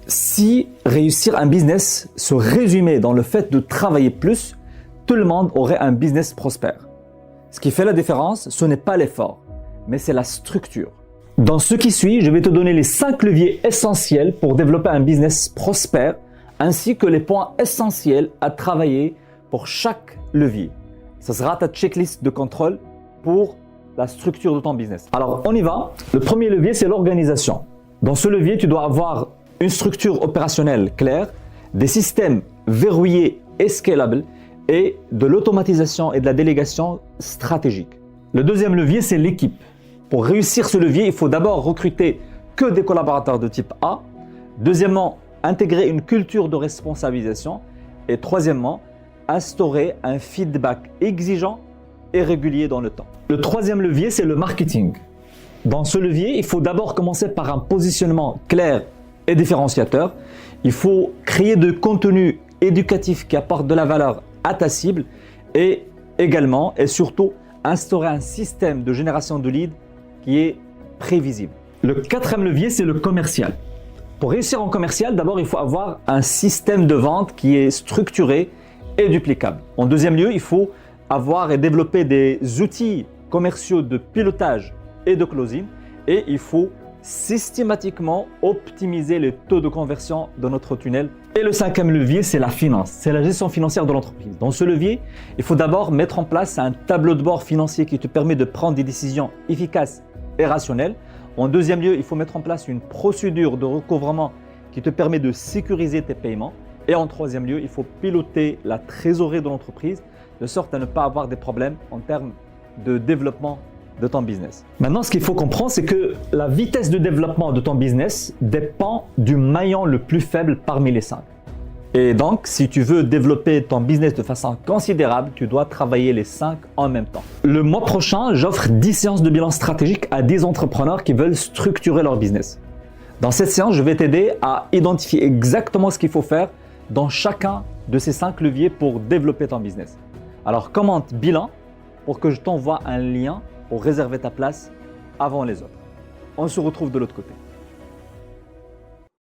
Si réussir un business se résumait dans le fait de travailler plus, tout le monde aurait un business prospère. Ce qui fait la différence, ce n'est pas l'effort, mais c'est la structure. Dans ce qui suit, je vais te donner les 5 leviers essentiels pour développer un business prospère, ainsi que les points essentiels à travailler pour chaque levier. Ce sera ta checklist de contrôle pour la structure de ton business. Alors, on y va. Le premier levier, c'est l'organisation. Dans ce levier, tu dois avoir une structure opérationnelle claire, des systèmes verrouillés et scalables et de l'automatisation et de la délégation stratégique. Le deuxième levier, c'est l'équipe. Pour réussir ce levier, il faut d'abord recruter que des collaborateurs de type A. Deuxièmement, intégrer une culture de responsabilisation. Et troisièmement, instaurer un feedback exigeant et régulier dans le temps. Le troisième levier, c'est le marketing. Dans ce levier, il faut d'abord commencer par un positionnement clair et différenciateur. Il faut créer de contenu éducatif qui apporte de la valeur à ta cible et également et surtout instaurer un système de génération de leads qui est prévisible. Le quatrième levier, c'est le commercial. Pour réussir en commercial, d'abord, il faut avoir un système de vente qui est structuré et duplicable. En deuxième lieu, il faut avoir et développer des outils commerciaux de pilotage et de closing et il faut systématiquement optimiser les taux de conversion de notre tunnel. Et le cinquième levier, c'est la finance, c'est la gestion financière de l'entreprise. Dans ce levier, il faut d'abord mettre en place un tableau de bord financier qui te permet de prendre des décisions efficaces et rationnelles. En deuxième lieu, il faut mettre en place une procédure de recouvrement qui te permet de sécuriser tes paiements. Et en troisième lieu, il faut piloter la trésorerie de l'entreprise de sorte à ne pas avoir des problèmes en termes de développement de ton business. Maintenant, ce qu'il faut comprendre, c'est que la vitesse de développement de ton business dépend du maillon le plus faible parmi les 5. Et donc, si tu veux développer ton business de façon considérable, tu dois travailler les 5 en même temps. Le mois prochain, j'offre 10 séances de bilan stratégique à 10 entrepreneurs qui veulent structurer leur business. Dans cette séance, je vais t'aider à identifier exactement ce qu'il faut faire dans chacun de ces 5 leviers pour développer ton business. Alors, commente bilan pour que je t'envoie un lien pour réserver ta place avant les autres. On se retrouve de l'autre côté.